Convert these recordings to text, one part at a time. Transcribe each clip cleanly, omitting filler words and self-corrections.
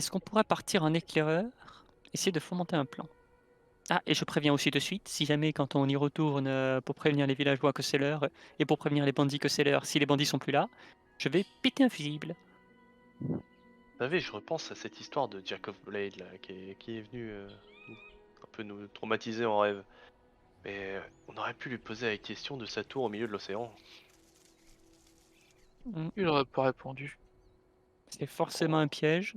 est-ce qu'on pourrait partir en éclaireur, essayer de fomenter un plan? Ah, et je préviens aussi de suite, si jamais quand on y retourne, pour prévenir les villageois que c'est l'heure, et pour prévenir les bandits que c'est l'heure, si les bandits sont plus là, je vais péter un fusible. Vous savez, je repense à cette histoire de Jack of Blade là, qui est venu un peu nous traumatiser en rêve. Mais on aurait pu lui poser la question de sa tour au milieu de l'océan. Mmh, Il aurait pas répondu. c'est forcément un Oh. piège,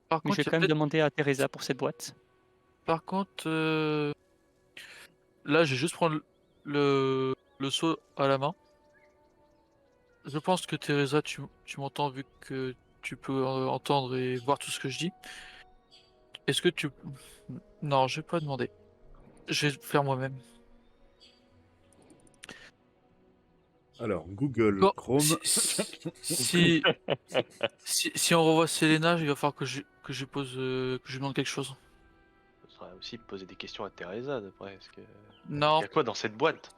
Par mais je contre, vais il y a quand même peut-être demander à Teresa pour cette boîte. par contre, là, je vais juste prendre le seau à la main. Je pense que Teresa, tu m'entends vu que tu peux, entendre et voir tout ce que je dis. Est-ce que tu non, je vais pas demander. Je vais le faire moi-même. Alors, Google Quand Chrome. si on revoit Selena, il va falloir que je pose, que je lui demande quelque chose. Ce serait aussi poser des questions à Teresa d'après. Il Non, y a quoi dans cette boîte?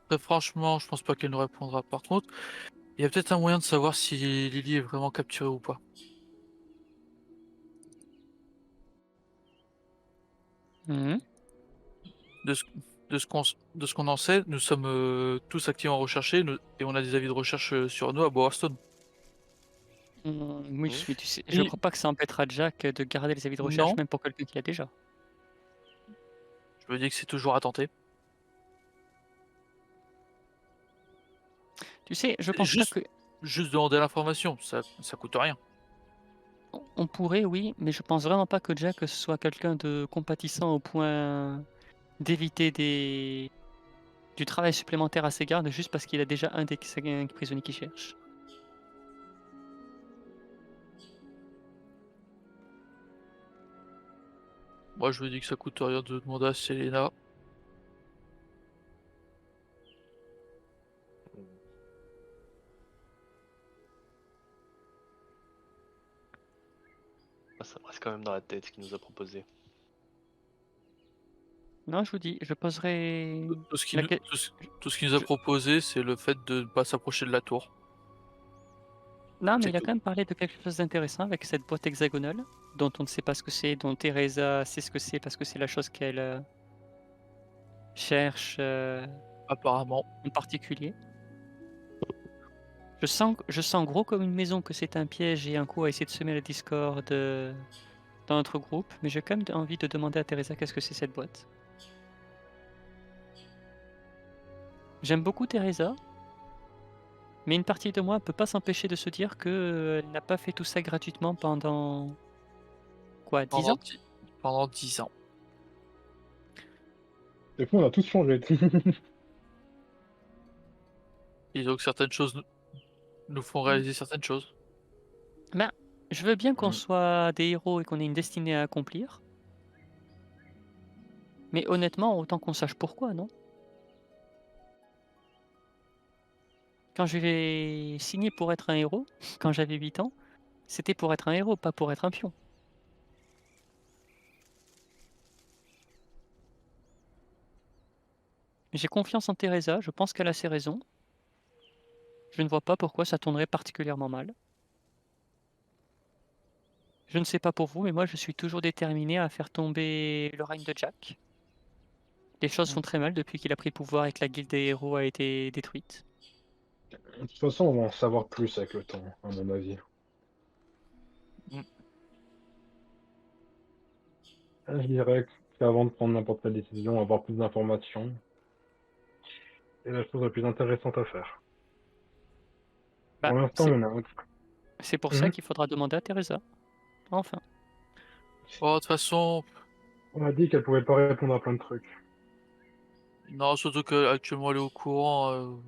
très franchement, je pense pas qu'elle nous répondra. Par contre, il y a peut-être un moyen de savoir si Lily est vraiment capturée ou pas. Mmh. De ce de ce qu'on en sait, nous sommes, tous activement recherchés, et on a des avis de recherche, sur nous à Bowerstone. Oui, Hmm. mais tu sais, je Et crois pas que ça empêchera Jack de garder les avis de recherche, non, même pour quelqu'un qui l'a déjà. je me dis que c'est toujours à tenter. Tu sais, je C'est pense pas juste que juste demander l'information, ça coûte rien. on pourrait, oui, mais je pense vraiment pas que Jack soit quelqu'un de compatissant au point d'éviter du travail supplémentaire à ses gardes juste parce qu'il a déjà un des prisonniers qu'il cherche. Moi, je me dis que ça coûte rien de demander à Selena. Ah, ça me reste quand même dans la tête ce qu'il nous a proposé. Non, je vous dis, je poserai Tout ce qu'il la nous que tout ce qu'il nous a je proposé, c'est le fait de ne pas s'approcher de la tour. non, mais C'est il a tout. quand même parlé de quelque chose d'intéressant avec cette boîte hexagonale, dont on ne sait pas ce que c'est, dont Teresa sait ce que c'est parce que c'est la chose qu'elle, cherche, Apparemment. en particulier. Je sens gros comme une maison que c'est un piège et un coup à essayer de semer la discorde, dans notre groupe, mais j'ai quand même envie de demander à Teresa qu'est-ce que c'est cette boîte. J'aime beaucoup Teresa, mais une partie de moi peut pas s'empêcher de se dire que, elle n'a pas fait tout ça gratuitement pendant quoi, 10 Pendant ans? 10 pendant 10 ans. Des fois, on a tous changé. Et donc certaines choses nous font réaliser certaines choses. Ben, je veux bien qu'on Mmh. soit des héros et qu'on ait une destinée à accomplir, mais honnêtement, autant qu'on sache pourquoi, non? Quand j'ai signé pour être un héros, quand j'avais 8 ans, c'était pour être un héros, pas pour être un pion. J'ai confiance en Teresa, je pense qu'elle a ses raisons. Je ne vois pas pourquoi ça tournerait particulièrement mal. Je ne sais pas pour vous, mais moi je suis toujours déterminé à faire tomber le règne de Jack. Les choses Mmh. font très mal depuis qu'il a pris le pouvoir et que la guilde des héros a été détruite. De toute façon, on va en savoir plus avec le temps, à mon avis. Mmh. Je dirais qu'avant de prendre n'importe quelle décision, avoir plus d'informations est la chose la plus intéressante à faire. Bah, Pour l'instant, c'est on a c'est pour ça mmh, qu'il faudra demander à Teresa. Enfin. Oh, de toute façon, on a dit qu'elle pouvait pas répondre à plein de trucs. non, surtout qu'actuellement elle est au courant,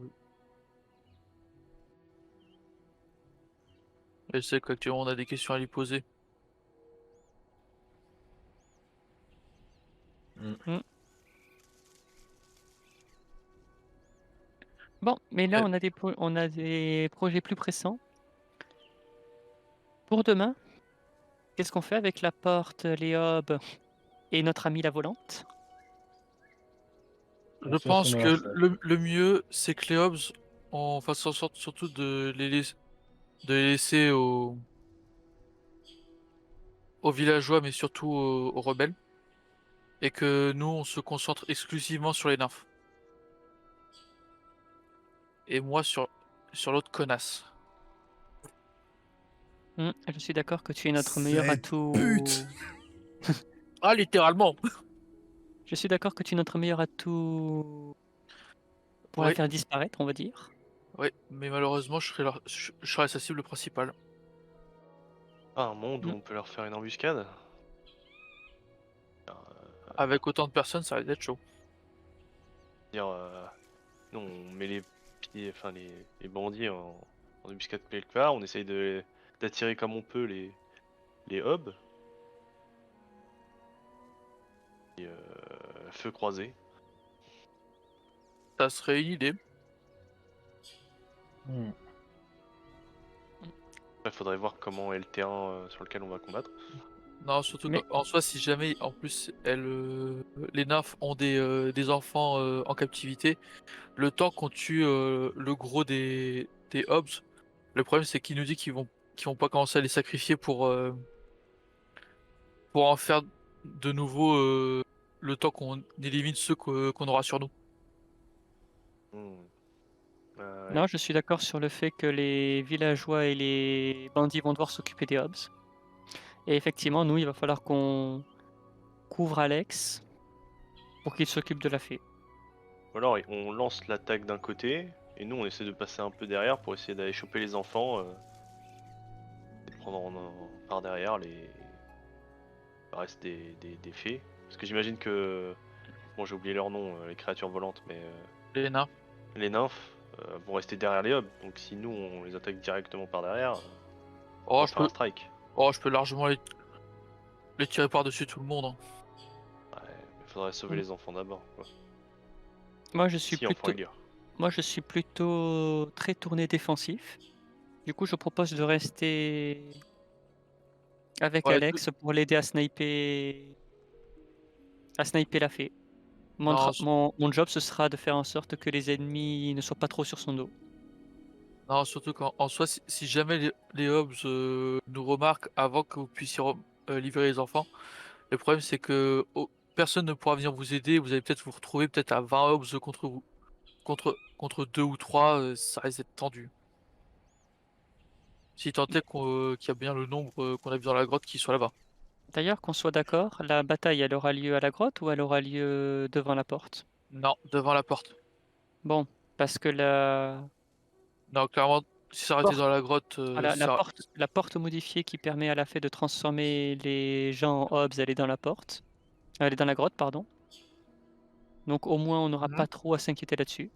elle sait qu'actuellement on a des questions à lui poser. Mmh. Mmh. Bon, mais là Elle on a des projets plus pressants. Pour demain, qu'est-ce qu'on fait avec la porte, les hobs et notre amie la volante? On Je se laisse pense dans la que salle. le mieux, c'est que les Hobbs, on fasse en sorte surtout de les laisser aux villageois, mais surtout aux rebelles, et que nous, on se concentre exclusivement sur les nymphes. Et moi sur l'autre connasse. Je suis d'accord que tu es notre meilleur Cette atout. pute. Ah, littéralement! Je suis d'accord que tu es notre meilleur atout pour la Oui, faire disparaître, on va dire. oui, mais malheureusement, je serai sa cible principale. Ah, un monde où Mmh. on peut leur faire une embuscade? Avec autant de personnes, ça va être chaud. Dire, nous on met les pieds, enfin les bandits en embuscade quelque part, on essaye d'attirer comme on peut les hubs, et feu croisé. Ça serait une idée. Hmm. Après faudrait voir comment est le terrain sur lequel on va combattre. Non, surtout Mais qu'en soi, si jamais, en plus, les nymphes ont des enfants en captivité, le temps qu'on tue le gros des hobs, le problème c'est qu'il nous dit qu'ils vont pas commencer à les sacrifier pour en faire de nouveau le temps qu'on élimine ceux qu'on aura sur nous. Hmm. Ouais. non, je suis d'accord sur le fait que les villageois et les bandits vont devoir s'occuper des hobs. Et effectivement, nous, il va falloir qu'on couvre Alex pour qu'il s'occupe de la fée. Ou alors on lance l'attaque d'un côté, et nous on essaie de passer un peu derrière pour essayer d'aller choper les enfants, et de prendre par derrière le reste des fées. Parce que j'imagine que, bon j'ai oublié leur nom, les créatures volantes, mais Les nains. les nymphes vont rester derrière les hubs. Donc si nous on les attaque directement par derrière, on Oh, va je faire un peux, strike. oh, je peux largement les tirer par-dessus tout le monde, hein. Ouais, mais faudrait sauver les enfants d'abord, quoi. Moi, je suis Si enfants plutôt, il y a. moi, je suis plutôt très tourné défensif. Du coup, je propose de rester avec Ouais, Alex pour l'aider à sniper la fée. Mon, non, tra- mon, mon job, ce sera de faire en sorte que les ennemis ne soient pas trop sur son dos. non, surtout qu'en soi, si jamais les hobs nous remarquent avant que vous puissiez livrer les enfants, le problème c'est que personne ne pourra venir vous aider. Vous allez peut-être vous retrouver peut-être à 20 hobs contre vous, contre 2 ou 3, ça risque d'être tendu. Si tant est qu'il y a bien le nombre qu'on a vu dans la grotte qui soit là-bas. D'ailleurs, qu'on soit d'accord, la bataille, elle aura lieu à la grotte ou elle aura lieu devant la porte? Non, devant la porte. Bon, parce que Non, clairement, si ça aurait été porte, dans la grotte, voilà, la porte modifiée qui permet à la fée de transformer les gens en hobs, elle est dans la porte. Elle est dans la grotte, pardon. Donc au moins, on n'aura Mhm. pas trop à s'inquiéter là-dessus.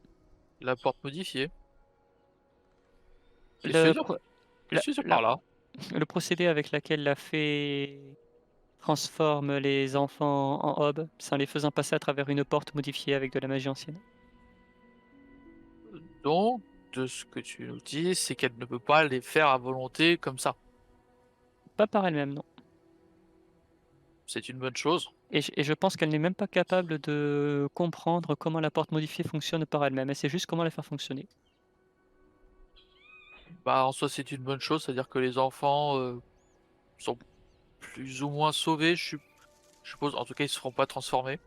La porte modifiée. Qu'est-ce que Le, tu veux dire? pro- Qu'est-ce la- que tu veux dire la- par là? le procédé avec lequel la fée transforme les enfants en hobs, c'est en les faisant passer à travers une porte modifiée avec de la magie ancienne. Donc, de ce que tu nous dis, c'est qu'elle ne peut pas les faire à volonté comme ça. Pas par elle-même, non. C'est une bonne chose. Et je pense qu'elle n'est même pas capable de comprendre comment la porte modifiée fonctionne par elle-même. Elle sait juste comment la faire fonctionner. Bah, en soi, c'est une bonne chose, c'est-à-dire que les enfants sont plus ou moins sauvés, je suppose. En tout cas, ils se feront pas transformer.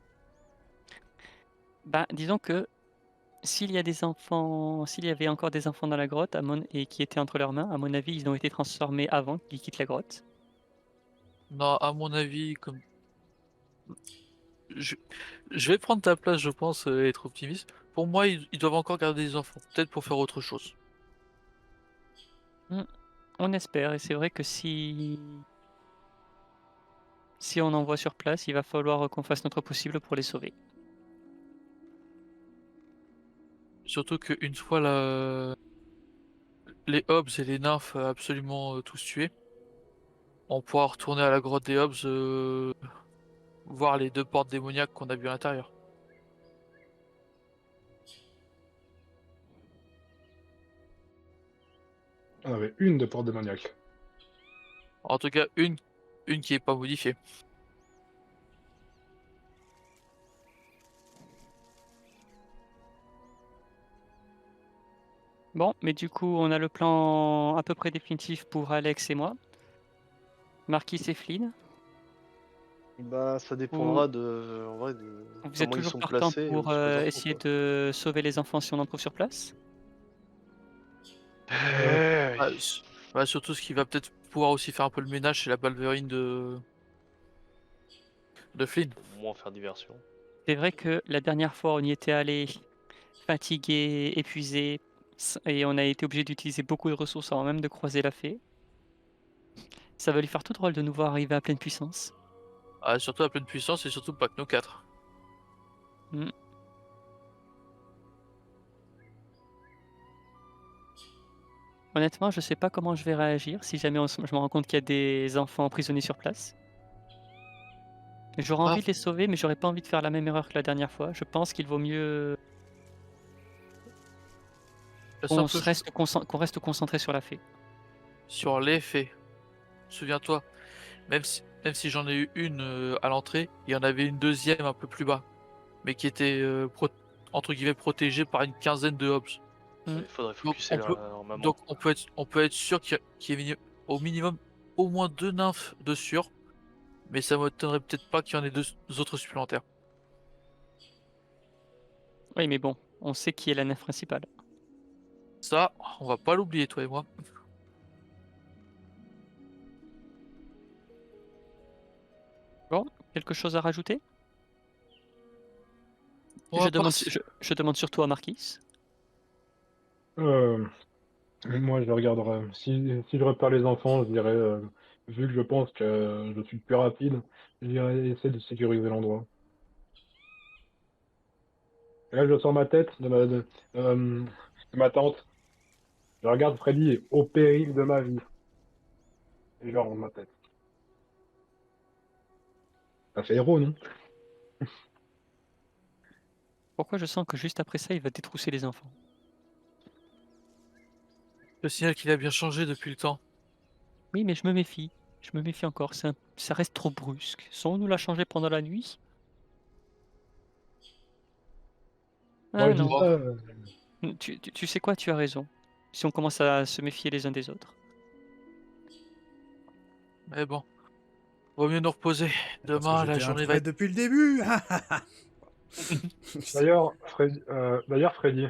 Ben, disons que s'il y a des enfants, s'il y avait encore des enfants dans la grotte et qui étaient entre leurs mains, à mon avis, ils ont été transformés avant qu'ils quittent la grotte. Non, à mon avis, comme je, je vais prendre ta place, je pense, et être optimiste. Pour moi, ils doivent encore garder des enfants, peut-être pour faire autre chose. Hmm, on espère, et c'est vrai que si on envoie sur place, il va falloir qu'on fasse notre possible pour les sauver. Surtout qu'une fois les hobs et les nymphes absolument tous tués, on pourra retourner à la grotte des hobs, voir les 2 portes démoniaques qu'on a vues à l'intérieur. On avait une de porte démoniaque. En tout cas, une qui est pas modifiée. Bon, mais du coup, on a le plan à peu près définitif pour Alex et moi. Marquis et Flynn. Bah, ça dépendra de, en vrai, de Vous êtes comment ils toujours sont partant placés ou pour, ce que j'en fais, essayer quoi. de sauver les enfants si on en trouve sur place? Eh Bah, oui. bah, surtout ce qui va peut-être pouvoir aussi faire un peu le ménage, c'est la ballerine de Flynn. Au moins faire diversion. C'est vrai que la dernière fois, on y était allé fatigué, épuisé, et on a été obligé d'utiliser beaucoup de ressources avant même de croiser la fée. Ça va lui faire tout drôle de nous voir arriver à pleine puissance. Ah, surtout à pleine puissance et surtout pas que nous 4. Mmh. Honnêtement, je sais pas comment je vais réagir si jamais je me rends compte qu'il y a des enfants emprisonnés sur place. J'aurais Ah, envie de les sauver, mais j'aurais pas envie de faire la même erreur que la dernière fois. Je pense qu'il vaut mieux la qu'on simple qu'on reste concentré sur la fée. sur les faits. Souviens-toi, même si j'en ai eu une à l'entrée, il y en avait une deuxième un peu plus bas, mais qui était entre guillemets protégée par une quinzaine de hobs. Mmh. Il faudrait Donc focuser on peut, en maman. on peut être sûr qu'il y ait au minimum au moins 2 nymphes de sûr, mais ça m'étonnerait peut-être pas qu'il y en ait 2 autres supplémentaires. Oui, mais bon, on sait qui est la nymphe principale. Ça, on va pas l'oublier, toi et moi. Bon, quelque chose à rajouter? On va pas. Je demande surtout à Marquis. Euh, Moi, je regarderai. Si je repère les enfants, je dirais, vu que je pense que je suis le plus rapide, je dirais essayer de sécuriser l'endroit. Et là, je sors ma tête de ma tente. Je regarde Freddy et au péril de ma vie. Et je leur rends ma tête. Ça fait héros, non? Pourquoi je sens que juste après ça, il va détrousser les enfants? Le signal qu'il a bien changé depuis le temps. Oui, mais je me méfie. Je me méfie encore. Ça reste trop brusque. Sans nous l'a changé pendant la nuit? Moi, Ah je dis non. ça. Tu sais quoi? Tu as raison. Si on commence à se méfier les uns des autres. Mais bon, vaut mieux nous reposer. Parce que Demain, la j'étais un journée va trait être. depuis le début. D'ailleurs, Freddy,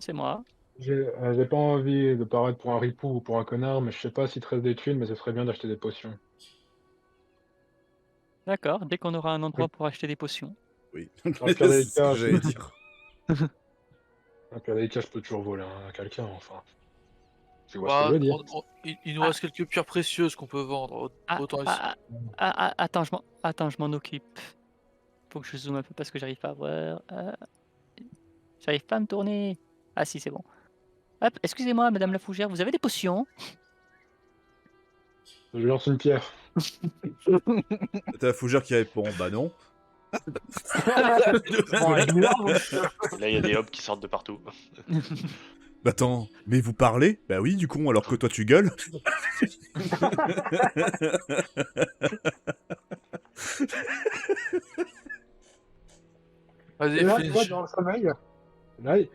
C'est moi. j'ai pas envie de paraître pour un ripou ou pour un connard, mais je sais pas s'il te reste des thunes, mais ce serait bien d'acheter des potions. D'accord, dès qu'on aura un endroit pour acheter des potions. Oui, Dans le pire c'est des ce que cas, j'allais dire. dans le pire des cas, je peux toujours voler à quelqu'un, enfin. Tu vois ce que je Bah, veux dire? il nous Ah, reste quelques pierres précieuses qu'on peut vendre. ah, Autant essayer. ah, attends, je m'en occupe. Faut que je zoome un peu parce que j'arrive pas à voir. J'arrive pas à me tourner. Ah si, c'est bon. Hop, excusez-moi, Madame la Fougère, vous avez des potions? Je lui lance une pierre. T'as la fougère qui répond, bah non. Bon, avec une arme, Et là, il y a des hobs qui sortent de partout. Bah attends, mais vous parlez? Bah oui, du coup, alors que toi tu gueules. Vas-y, Et là, tu finish. vois, dans le sommeil,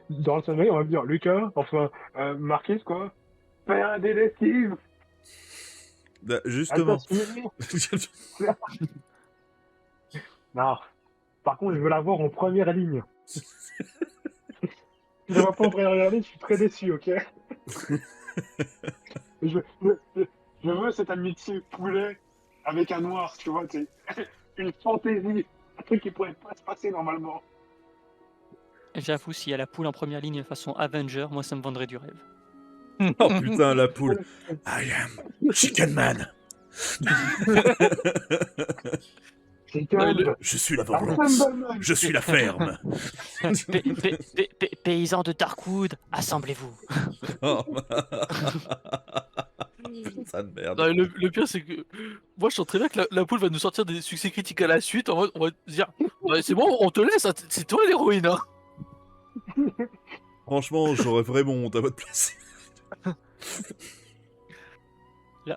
dans le sommeil, on va me dire, Lucas, enfin, Marquis, quoi, fais un des lessives, Bah, elle justement. t'a suivi. Non, par contre, je veux la voir en première ligne. Si je la vois pas en première ligne, je suis très déçu, ok? je, je veux cette amitié poulet avec un noir, tu vois, c'est une fantaisie, un truc qui pourrait pas se passer normalement. J'avoue, s'il y a la poule en première ligne façon Avenger, moi ça me vendrait du rêve. Oh putain, la poule. I am Chicken Man. C'est Non, que Je suis la la vengeance. Rumbleman. Je suis la ferme. Paysans de Darkwood, assemblez-vous. Oh. Ça de merde. non, le pire, c'est que moi, je sens très bien que la poule va nous sortir des succès critiques à la suite. En mode, on va dire, ouais, c'est bon, on te laisse, hein, c'est toi l'héroïne. Hein. Franchement, j'aurais vraiment honte à votre place.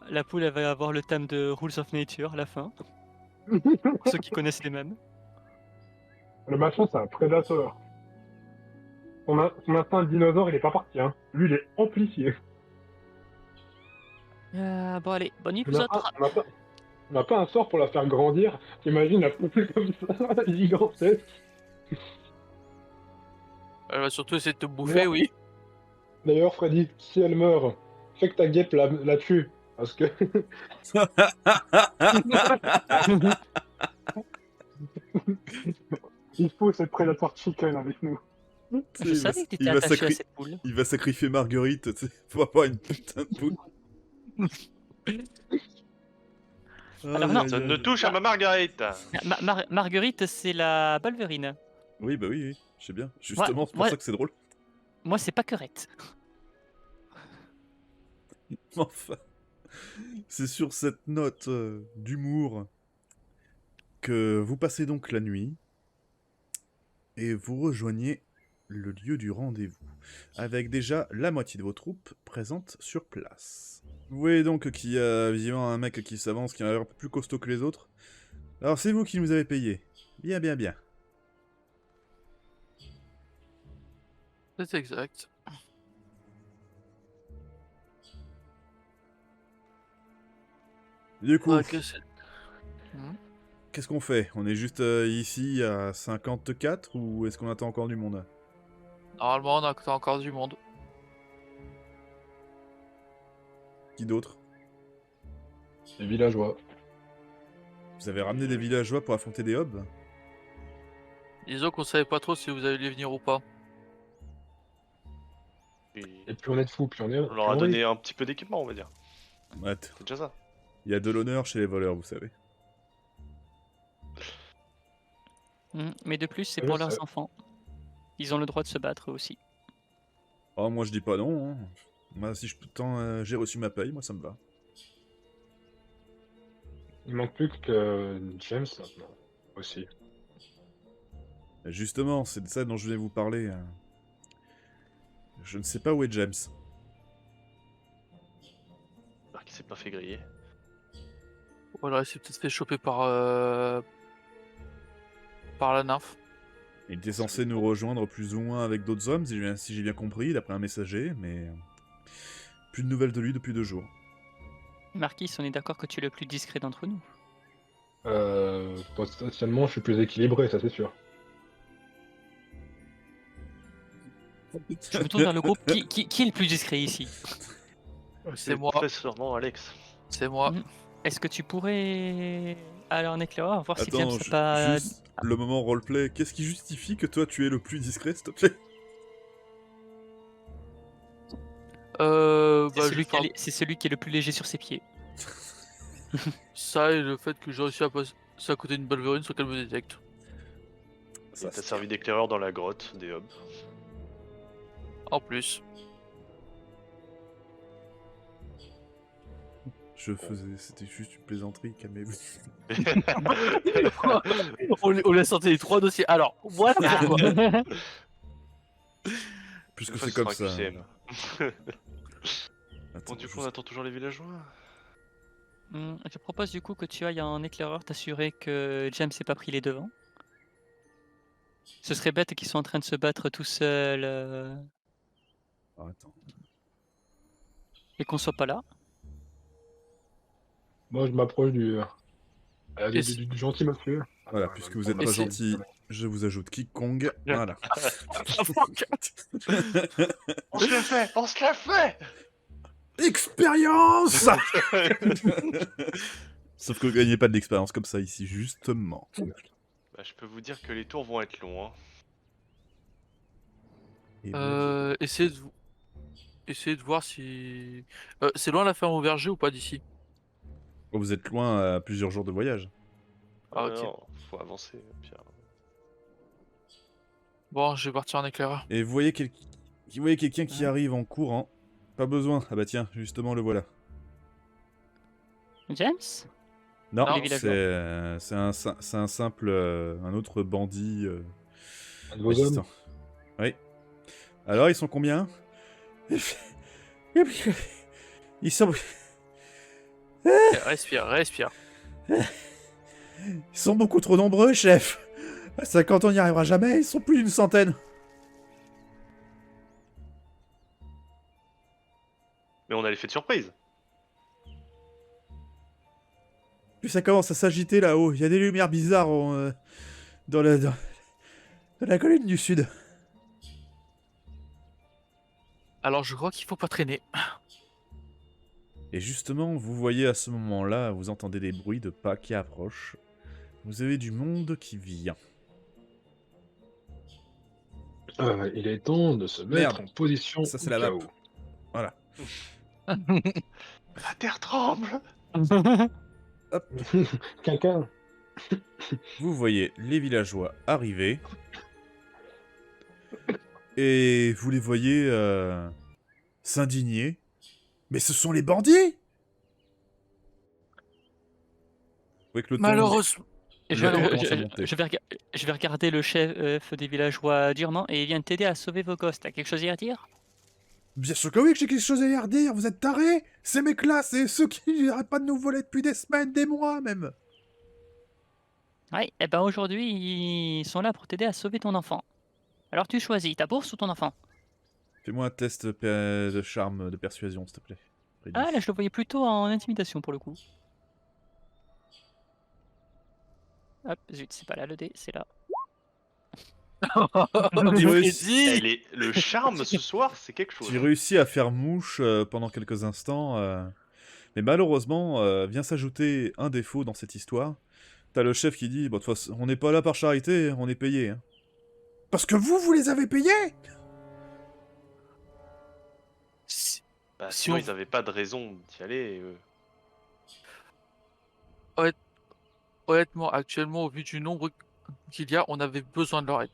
La poule, elle va avoir le thème de Rules of Nature à la fin. Pour ceux qui connaissent les mêmes. Le machin, c'est un prédateur. Son instinct de dinosaure, il est pas parti, hein. Lui, il est amplifié. Bon allez, bonne nuit On vous a autres. un- on a pas- On n'a pas un sort pour la faire grandir. T'imagines la poule comme ça, gigantesque. Elle va surtout essayer de te bouffer, Merde. oui. D'ailleurs, Freddy, si elle meurt, fais que ta guêpe la tue. Parce que il faut cette Predator Chicken avec nous. Je savais que tu étais il va attaché à cette poule. il va sacrifier Marguerite, tu sais, pour avoir une putain de poule. Alors Aïe, non. aïe, Ça ne aïe. touche à ma Marguerite. Marguerite, c'est la Balverine. Oui, bah oui, oui, je sais bien. Justement, c'est pour moi- ça que c'est drôle. Moi, c'est pas querette. Enfin, c'est sur cette note d'humour que vous passez donc la nuit et vous rejoignez le lieu du rendez-vous, avec déjà la moitié de vos troupes présentes sur place. Vous voyez donc qu'il y a visiblement un mec qui s'avance, qui a l'air un peu plus costaud que les autres. Alors c'est vous qui nous avez payé. Bien, bien, bien. C'est exact. Du coup, Ah, que c'est- qu'est-ce qu'on fait? On est juste ici à 54 ou est-ce qu'on attend encore du monde? Normalement, on a encore du monde. Qui d'autre? Les villageois. Vous avez ramené des villageois pour affronter des hobs? Disons qu'on savait pas trop si vous alliez venir ou pas. Puis, Et plus on est de fous, plus on est. on leur a donné un petit peu d'équipement, on va dire. Ouais, C'est déjà ça. il y a de l'honneur chez les voleurs, vous savez. Mais de plus, c'est Je pour sais. leurs enfants. Ils ont le droit de se battre eux aussi. Oh, moi je dis pas non. Hein. Moi, si je tant j'ai reçu ma paye, moi ça me va. Il manque plus que James maintenant. Aussi. Et justement, c'est de ça dont je voulais vous parler. Je ne sais pas où est James. Alors qu'il s'est pas fait griller. Ou alors il s'est peut-être fait choper par la nymphe. Il était censé nous rejoindre plus ou moins avec d'autres hommes, si j'ai bien compris, d'après un messager, mais... plus de nouvelles de lui depuis 2 jours. Marquis, on est d'accord que tu es le plus discret d'entre nous. Potentiellement, je suis plus équilibré, ça c'est sûr. Je me tourne vers le groupe. Qui est le plus discret ici? C'est moi. Très sûrement Alex. C'est moi. Est-ce que tu pourrais aller en éclaireur, voir si James Attends, n'a pas... juste le moment roleplay. Qu'est-ce qui justifie que toi tu es le plus discret, s'il te plaît? Bah, C'est je celui, lui parle c'est celui qui est le plus léger sur ses pieds. ça et le fait que j'ai réussi à passer à côté d'une balverine sans qu'elle me détecte. Ça, Il t'a c'est- servi d'éclaireur dans la grotte des hobs. En plus. C'était juste une plaisanterie, calmez-vous. on lui a sorti les 3 dossiers. Alors, voilà pourquoi. Puisque Une fois, c'est ce comme sera ça. un QCM. Attends, Bon, du coup, je- on attend toujours les villageois. Je propose du coup que tu ailles en éclaireur t'assurer que James n'ait pas pris les devants. Ce serait bête qu'ils soient en train de se battre tout seuls Ah, attends. et qu'on soit pas là. Moi, je m'approche Et du gentil monsieur. Voilà, puisque vous êtes Et pas c'est- gentil, je vous ajoute King Kong. Voilà. On se l'a fait. On se l'a fait. Expérience. Sauf que vous gagnez pas de l'expérience comme ça ici, justement. Bah, je peux vous dire que les tours vont être longs. Hein. Et vous- essayez de voir si... c'est loin la ferme au verger ou pas d'ici? Vous êtes loin à plusieurs jours de voyage. Ah, ok. Non, faut avancer, Pierre. Bon, je vais partir en éclaireur. Et vous voyez, vous voyez quelqu'un qui arrive en courant. Pas besoin. Ah bah tiens, justement le voilà. James? Non, Non. Les villageois. c'est un simple, un autre bandit Un de vos hommes. assistant. Oui. Alors ils sont combien? Ils sont, Respire, respire. ils sont beaucoup trop nombreux, chef. À 50 on n'y arrivera jamais. Ils sont plus d'une centaine. Mais on a l'effet de surprise. Puis ça commence à s'agiter là-haut. Il y a des lumières bizarres dans la colline du sud. Alors je crois qu'il faut pas traîner. Et justement, vous voyez à ce moment-là, vous entendez des bruits de pas qui approchent. Vous avez du monde qui vient. Il est temps de se mettre Merde. en position Ça, c'est au la cas map. où. Voilà. La terre tremble. Hop. Quelqu'un. Vous voyez les villageois arriver. Et vous les voyez s'indigner. Mais ce sont les bandits! Vous voyez que le ton... Malheureusement. Et Le ton commence à monter. je vais regarder le chef des villageois durement et il vient t'aider à sauver vos gosses. T'as quelque chose à dire? Bien sûr que oui, que j'ai quelque chose à y redire, vous êtes tarés! Ces mecs-là, c'est ceux qui n'arrêtent pas de nous voler depuis des semaines, des mois même! Ouais, et ben aujourd'hui, ils sont là pour t'aider à sauver ton enfant. Alors tu choisis, ta bourse ou ton enfant? Fais-moi un test de charme, de persuasion, s'il te plaît. Freddy. Ah là, je le voyais plutôt en intimidation pour le coup. Hop, zut, c'est pas là le dé, c'est là. Tu réussis, Le charme ce soir, c'est quelque chose. tu réussis à faire mouche pendant quelques instants, mais malheureusement, vient s'ajouter un défaut dans cette histoire. T'as le chef qui dit, bon, de toute façon, on n'est pas là par charité, on est payé. Hein. Parce que vous les avez payés! Bah, Si sinon, on- ils avaient pas de raison d'y aller. Honnêtement, actuellement, au vu du nombre qu'il y a, on avait besoin de leur aide.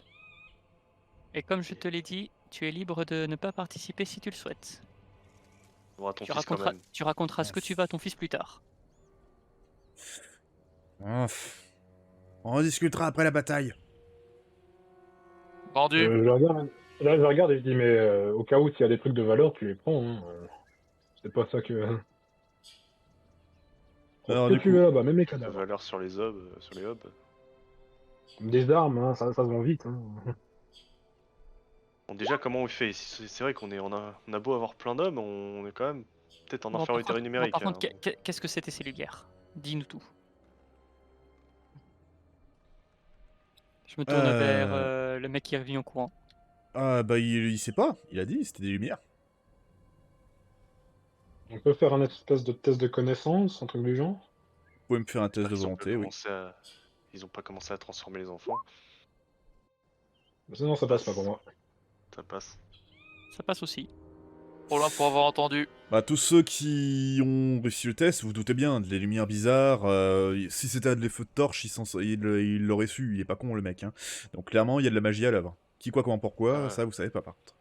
Et comme je te l'ai dit, tu es libre de ne pas participer si tu le souhaites. On va ton fils quand même. Tu raconteras ce que tu vas à ton fils plus tard. Ah, on en discutera après la bataille. Vendu. Je le regarde, là, je le regarde et je dis, mais au cas où, s'il y a des trucs de valeur, tu les prends. Hein. C'est pas ça que. Alors, Ce que du tu coup- veux là-bas, même les La cadavres. valeur sur les hobs, sur les hobs. Des armes, hein, ça se vend vite. Hein. Bon, déjà, comment on fait? C'est vrai on a beau avoir plein d'hommes, on est quand même peut-être en Bon, par infériorité contre- numérique. bon, par contre, hein. qu'est-ce que c'était ces lumières? Dis-nous tout. Je me tourne vers le mec qui est revenu en courant. Ah, bah, il sait pas, il a dit, c'était des lumières. On peut faire un espèce de test de connaissance, un truc du genre. Vous pouvez me faire un test de Ils ont pas volonté, oui. Ils ont pas commencé à transformer les enfants. Mais sinon, ça passe pas pour moi. Ça passe. Ça passe aussi. Pour là, pour avoir entendu. Bah, tous ceux qui ont réussi le test, vous vous doutez bien, des lumières bizarres, si c'était des feux de torche, il l'aurait su, il est pas con le mec. Hein. Donc clairement, il y a de la magie à l'œuvre. Qui, quoi, comment, pourquoi, Ouais. ça vous savez pas par contre.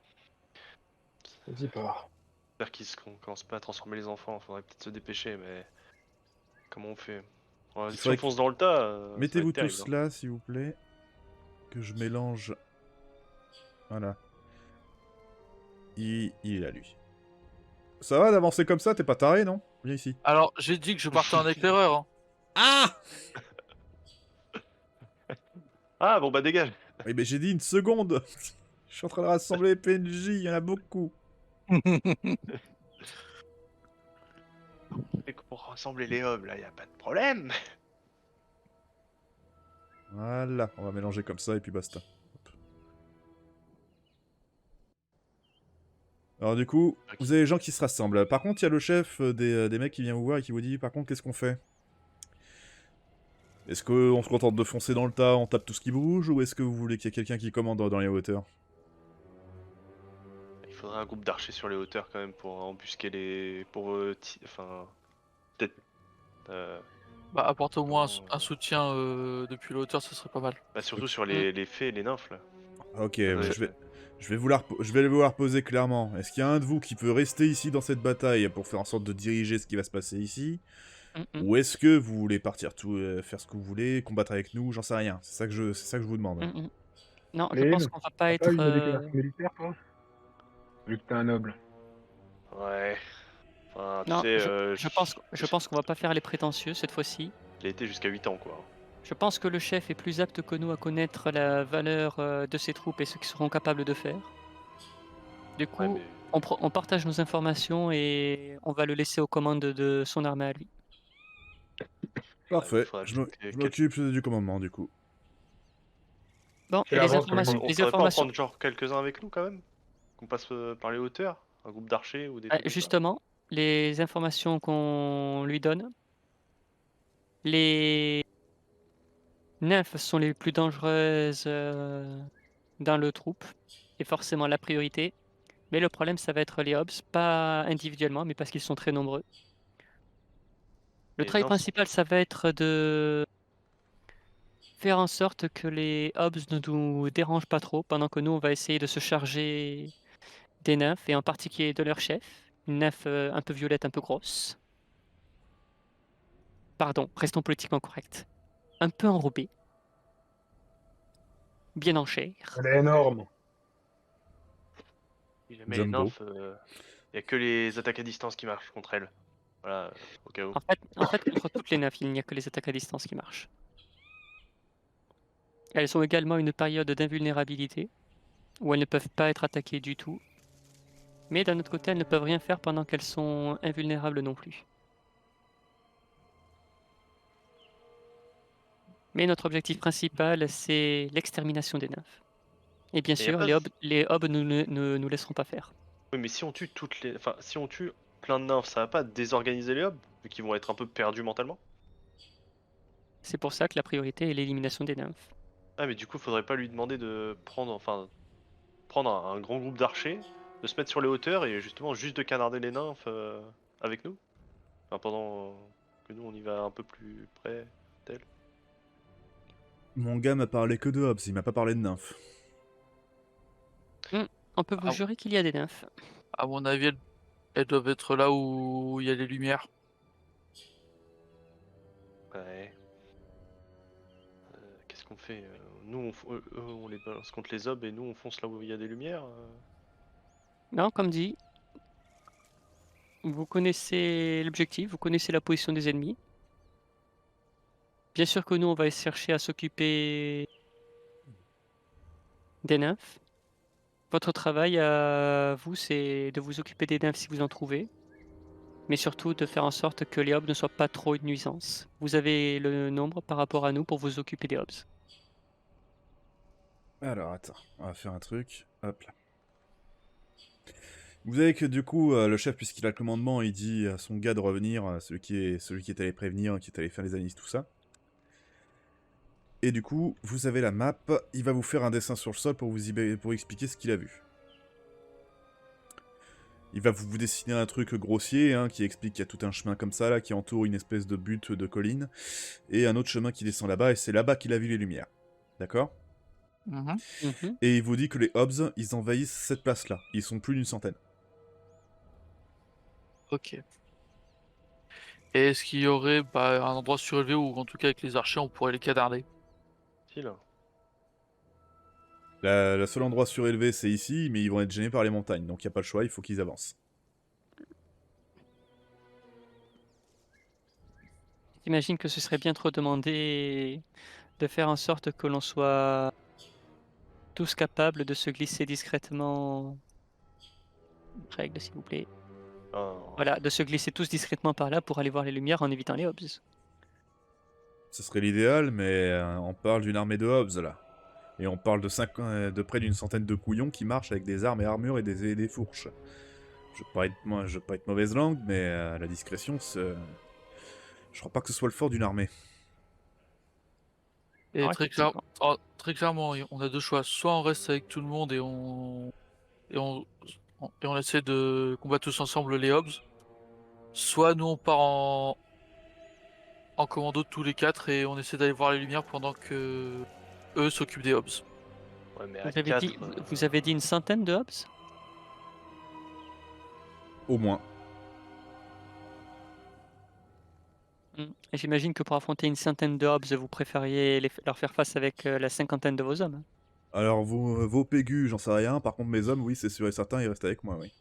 Vas-y, pas. J'espère qu'on commence pas à transformer les enfants, faudrait peut-être se dépêcher, mais comment on fait? Ouais, si faudrait on fonce dans le tas, ça va Mettez-vous être terrible, tous hein. là, s'il vous plaît. Que je mélange. Voilà. Il est là, lui. Ça va d'avancer comme ça, t'es pas taré, non? Viens ici. Alors, j'ai dit que je partais en éclaireur. Hein. Ah! Ah bon bah dégage. Oui, mais j'ai dit une seconde. Je suis en train de rassembler les PNJ, il y en a beaucoup. Et pour rassembler les hobs là, y a pas de problème. Voilà, on va mélanger comme ça et puis basta. Hop. Alors du coup, vous avez les gens qui se rassemblent. Par contre, il y a le chef des mecs qui vient vous voir et qui vous dit, par contre, qu'est-ce qu'on fait? Est-ce qu'on se contente de foncer dans le tas, on tape tout ce qui bouge, ou est-ce que vous voulez qu'il y ait quelqu'un qui commande dans les hauteurs? Il faudrait un groupe d'archers sur les hauteurs quand même pour embusquer les... Enfin... Peut-être... Bah, apporter au moins un soutien depuis la hauteur, ce serait pas mal. Bah surtout sur les fées et les nymphes là. Ok, Ouais, je vais vous la poser clairement. Est-ce qu'il y a un de vous qui peut rester ici dans cette bataille pour faire en sorte de diriger ce qui va se passer ici? Ou est-ce que vous voulez partir faire ce que vous voulez, combattre avec nous? J'en sais rien. C'est ça que je vous demande. Non, je Lynn, pense qu'on va pas T'as être... pas eu une déclaration militaire, toi? Vu que t'es un noble. Ouais. Enfin, tu Non, sais, je pense qu'on va pas faire les prétentieux cette fois-ci. il a été jusqu'à 8 ans quoi. Je pense que le chef est plus apte que nous à connaître la valeur de ses troupes et ce qu'ils seront capables de faire. Du coup, Ouais, mais... on partage nos informations et on va le laisser aux commandes de son armée à lui. Parfait, faudra je peut-être que- m'occupe du commandement du coup. Bon, Fais et avance comme On, il on les saurait pas en informations. prendre genre quelques-uns avec nous quand même? Qu'on passe par les hauteurs? Un groupe d'archers ou des Ah, trucs comme ça? justement, les informations qu'on lui donne, les nymphes sont les plus dangereuses dans le troupe, et forcément la priorité. Mais le problème, ça va être les hobs, pas individuellement, mais parce qu'ils sont très nombreux. Le Les travail nains sont... principal, ça va être de faire en sorte que les hobs ne nous dérangent pas trop, pendant que nous, on va essayer de se charger des nymphes, et en particulier de leur chef, une nymphe un peu violette, un peu grosse. Pardon, restons politiquement corrects. Un peu enrobée, bien en chair. Elle est énorme. Si jamais les Jumbo. nymphes, y a que les attaques à distance qui marchent contre elles. Voilà, au cas où. En fait, contre toutes les nymphes, il n'y a que les attaques à distance qui marchent. Elles ont également une période d'invulnérabilité, où elles ne peuvent pas être attaquées du tout. Mais d'un autre côté, elles ne peuvent rien faire pendant qu'elles sont invulnérables non plus. Mais notre objectif principal, c'est l'extermination des nymphes. Et bien Mais y a sûr, pas... les hobs ne nous laisseront pas faire. Oui, mais si on tue toutes les... Enfin, si on tue plein de nymphes, ça va pas désorganiser les hobs, vu qu'ils vont être un peu perdus mentalement? C'est pour ça que la priorité est l'élimination des nymphes. Ah, mais du coup, faudrait pas lui demander de prendre... Enfin, prendre un grand groupe d'archers, de se mettre sur les hauteurs et justement juste de canarder les nymphes avec nous? Enfin, pendant que nous, on y va un peu plus près d'elles. Mon gars m'a parlé que de Hobbs, il m'a pas parlé de nymphes. On peut vous Ah. jurer qu'il y a des nymphes. À mon avis, elles doivent être là où il y a les lumières. Ouais. Qu'est-ce qu'on fait? Nous, eux, on les balance contre les hobs et nous, on fonce là où il y a des lumières. Non, comme dit, vous connaissez l'objectif, vous connaissez la position des ennemis. Bien sûr que nous, on va chercher à s'occuper des nymphes. Votre travail à vous, c'est de vous occuper des nymphes si vous en trouvez. Mais surtout de faire en sorte que les hobs ne soient pas trop une nuisance. Vous avez le nombre par rapport à nous pour vous occuper des hobs. Alors attends, on va faire un truc. Hop là. Vous savez que du coup, le chef, puisqu'il a le commandement, il dit à son gars de revenir, celui qui est allé prévenir, qui est allé faire les analyses, tout ça. Et du coup, vous avez la map, il va vous faire un dessin sur le sol pour pour expliquer ce qu'il a vu. Il va vous dessiner un truc grossier, hein, qui explique qu'il y a tout un chemin comme ça, là, qui entoure une espèce de butte de colline, et un autre chemin qui descend là-bas, et c'est là-bas qu'il a vu les lumières. D'accord? Mhm. Mhm. Et il vous dit que les Hobbs, ils envahissent cette place-là. Ils sont plus d'une centaine. Ok. Et est-ce qu'il y aurait un endroit surélevé où, en tout cas avec les archers, on pourrait les canarder? Si, là. Le seul endroit surélevé, c'est ici, mais ils vont être gênés par les montagnes, donc il n'y a pas le choix, il faut qu'ils avancent. J'imagine que ce serait bien trop demandé de faire en sorte que l'on soit tous capables de se glisser discrètement. Règle, s'il vous plaît. Oh. Voilà, de se glisser tous discrètement par là pour aller voir les lumières en évitant les hobs. Ce serait l'idéal, mais on parle d'une armée de Hobbs, là. Et on parle de près d'une centaine de couillons qui marchent avec des armes et armures et des fourches. Je veux pas être mauvaise langue, mais la discrétion, je crois pas que ce soit le fort d'une armée. Et Ah, effectivement. très clairement, on a deux choix. Soit on reste avec tout le monde et on essaie de combattre tous ensemble les hobs. Soit nous on part en commando tous les quatre et on essaie d'aller voir les lumières pendant que eux s'occupent des hobs. Ouais, mais à Vous avez, 4, dit, vous avez dit une centaine de hobs? Au moins. Et j'imagine que pour affronter une centaine de hobs, vous préfériez leur faire face avec la cinquantaine de vos hommes. Alors, vos pégus, j'en sais rien. Par contre, mes hommes, oui, c'est sûr et certain, ils restent avec moi, oui.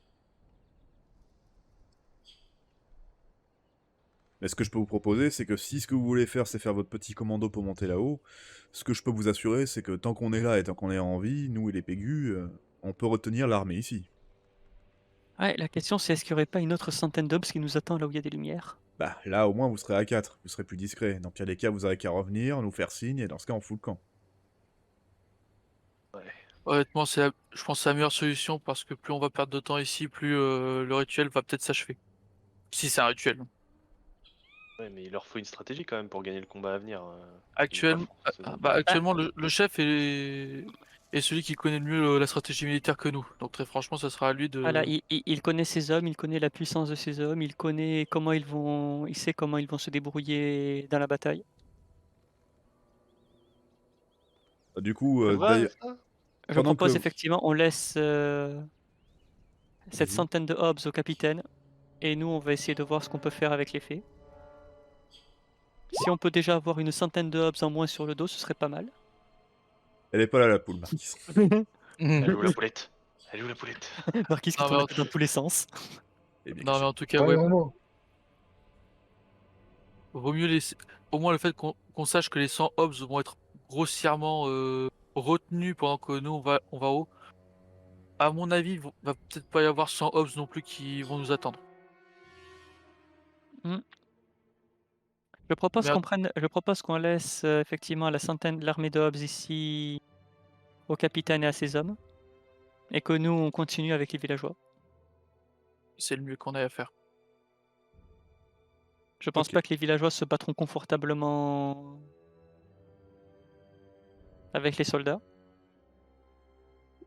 Mais ce que je peux vous proposer, c'est que si ce que vous voulez faire, c'est faire votre petit commando pour monter là-haut, ce que je peux vous assurer, c'est que tant qu'on est là et tant qu'on est en vie, nous et les pégus, on peut retenir l'armée ici. Ouais, la question c'est est-ce qu'il n'y aurait pas une autre centaine d'hobs qui nous attend là où il y a des lumières? Bah, là, au moins, vous serez à 4. Vous serez plus discret. Dans le pire des cas, vous aurez qu'à revenir, nous faire signe, et dans ce cas, on fout le camp. Ouais. Honnêtement, je pense que c'est la meilleure solution parce que plus on va perdre de temps ici, plus le rituel va peut-être s'achever. Si c'est un rituel. Ouais, mais il leur faut une stratégie quand même pour gagner le combat à venir. Ils vont pas Actuellement, forcément bah, dire. actuellement le chef est celui qui connaît le mieux la stratégie militaire que nous. Donc très franchement, ça sera à lui Voilà, de. il connaît ses hommes, il connaît la puissance de ses hommes, il connaît comment il sait comment ils vont se débrouiller dans la bataille. Du coup, Ça te va, d'ailleurs, ça? Je pendant propose que... effectivement, on laisse cette Vas-y. centaine de hobs au capitaine, et nous, on va essayer de voir ce qu'on peut faire avec les faits. Si on peut déjà avoir une centaine de hobs en moins sur le dos, ce serait pas mal. Elle est pas là, la poule, Marquis. Elle est où la poulette? Elle est où la poulette? Marquis qui Non, mais tourne la en tête dans tout... tous les sens. Eh bien, non, mais en tout cas, Ouais, ouais, vraiment. vaut mieux laisser. Au moins le fait qu'on sache que les 100 hobs vont être grossièrement retenus pendant que nous on va haut. À mon avis, va peut-être pas y avoir 100 hobs non plus qui vont nous attendre. Hmm. Mais Je propose qu'on laisse effectivement l'armée de hobs ici au capitaine et à ses hommes, et que nous, on continue avec les villageois. c'est le mieux qu'on ait à faire. Je pense Ok. pas que les villageois se battront confortablement avec les soldats.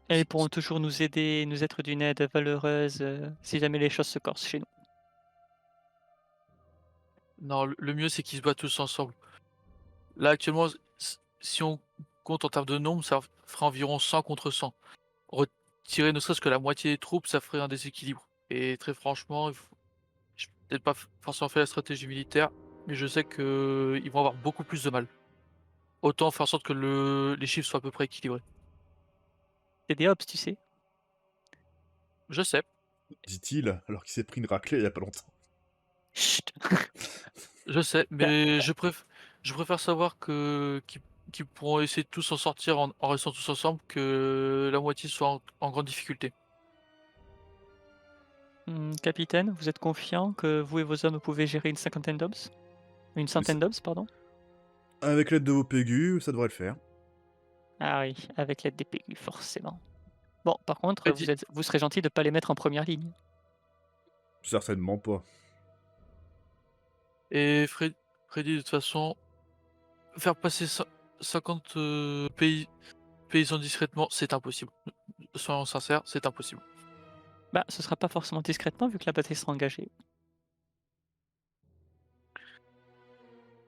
Et ils pourront toujours nous aider, nous être d'une aide valeureuse si jamais les choses se corsent chez nous. Non, le mieux c'est qu'ils se battent tous ensemble. Là actuellement, si on compte en termes de nombre, ça ferait environ 100 contre 100. Retirer ne serait-ce que la moitié des troupes, ça ferait un déséquilibre. Et très franchement, je n'ai peut-être pas forcément fait la stratégie militaire, mais je sais qu'ils vont avoir beaucoup plus de mal. Autant faire en sorte que les chiffres soient à peu près équilibrés. C'est des hobs, tu sais. Je sais, Dit-il, alors qu'il s'est pris une raclée il y a pas longtemps. Chut. je sais, Bah, mais je préfère savoir qu'ils pourront essayer de tous s'en sortir en restant tous ensemble que la moitié soit en grande difficulté. Capitaine, vous êtes confiant que vous et vos hommes pouvez gérer une cinquantaine d'hobs? Une centaine d'hobs, pardon? Avec l'aide de vos pégus, ça devrait le faire. Ah oui, avec l'aide des PU, forcément. Bon, par contre, Freddy, vous serez gentil de ne pas les mettre en première ligne. Certainement pas. et Freddy, de toute façon, faire passer 50 paysans discrètement, c'est impossible. Soyons sincères, c'est impossible. Bah, ce sera pas forcément discrètement vu que la bataille sera engagée.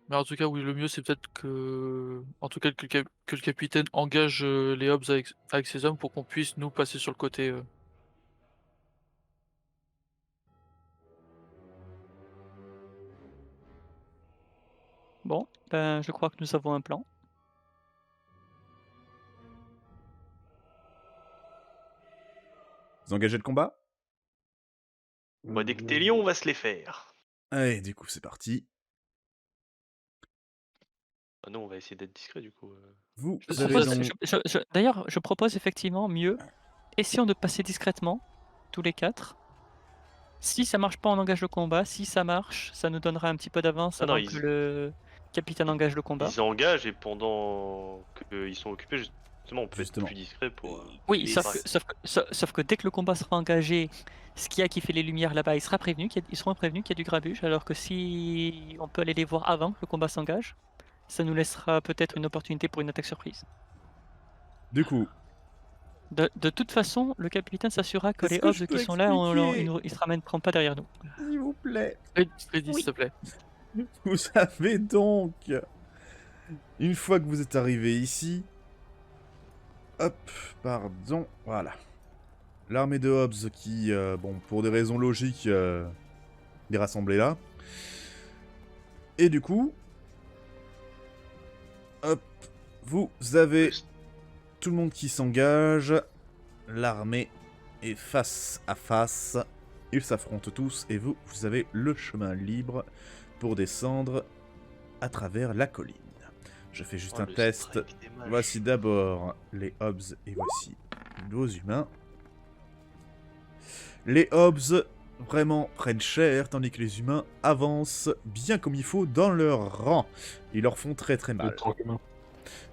Mais en tout cas, oui, le mieux c'est peut-être que, en tout cas, que le capitaine engage les hobs avec ses hommes pour qu'on puisse nous passer sur le côté. Bon, ben, je crois que nous avons un plan. Vous engagez le combat? Bah, dès que t'es lion, on va se les faire. Allez, du coup, c'est parti. Ah non, on va essayer d'être discret du coup. Vous Je avez propose, donc... d'ailleurs, je propose effectivement mieux, essayons de passer discrètement, tous les quatre. Si ça marche pas, on engage le combat. Si ça marche, ça nous donnera un petit peu d'avance Ah non, avant que le capitaine engage le combat. ils engagent et pendant qu'ils sont occupés, justement, on peut être Justement. plus discret pour. Oui, les sauf distraire. sauf que dès que le combat sera engagé, ce qui a qui fait les lumières là-bas, ils seront prévenus qu'il y a du grabuge, alors que si on peut aller les voir avant que le combat s'engage, ça nous laissera peut-être une opportunité pour une attaque surprise. Du coup, De toute façon, le capitaine s'assurera que Est-ce les que hobs je peux qui sont là, expliquer ils se ramèneront pas derrière nous. s'il vous plaît. Freddy, Oui. s'il te plaît. Vous savez donc, une fois que vous êtes arrivé ici, hop, pardon, voilà. L'armée de Hobbs qui, bon, pour des raisons logiques, est rassemblée là. Et du coup, hop, vous avez tout le monde qui s'engage. L'armée est face à face. Ils s'affrontent tous et vous avez le chemin libre pour descendre à travers la colline. Je fais juste Oh, un le test. strike des mages. Voici d'abord les Hobbs et voici nos humains. Les Hobbs vraiment prennent cher, tandis que les humains avancent bien comme il faut dans leur rang. Ils leur font très très mal. Tranquillement.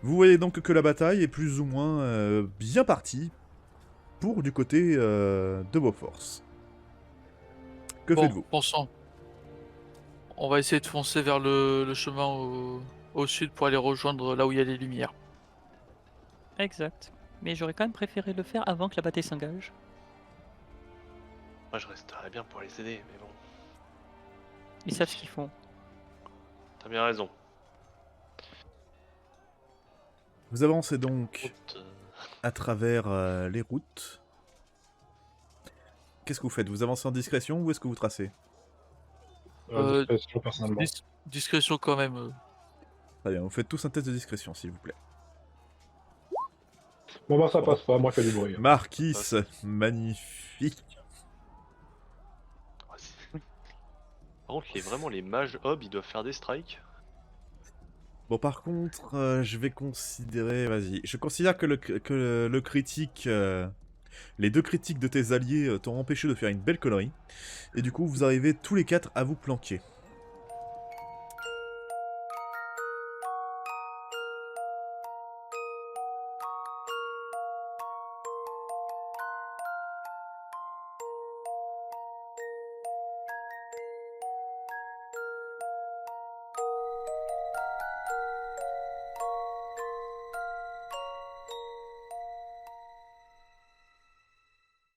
Vous voyez donc que la bataille est plus ou moins bien partie pour du côté de vos forces. Que Bon, faites-vous? pensons. On va essayer de foncer vers le chemin au sud pour aller rejoindre là où il y a les lumières. Exact. Mais j'aurais quand même préféré le faire avant que la bataille s'engage. Moi, je resterais bien pour les aider, mais bon, Ils savent ce qu'ils font. t'as bien raison. Vous avancez donc Route, à travers les routes. Qu'est-ce que vous faites? Vous avancez en discrétion ou est-ce que vous tracez? Discrétion, personnellement. Discrétion quand même. Très bien, vous faites tous un test de discrétion, s'il vous plaît. Bon, bah, ça passe pas, moi, je fais du bruit. Marquis, magnifique. ah, Par contre, vraiment, les mages hobs, ils doivent faire des strikes. Bon, par contre, je vais considérer... Vas-y. Je considère que le critique... les deux critiques de tes alliés t'ont empêché de faire une belle connerie. Et du coup, vous arrivez tous les quatre à vous planquer.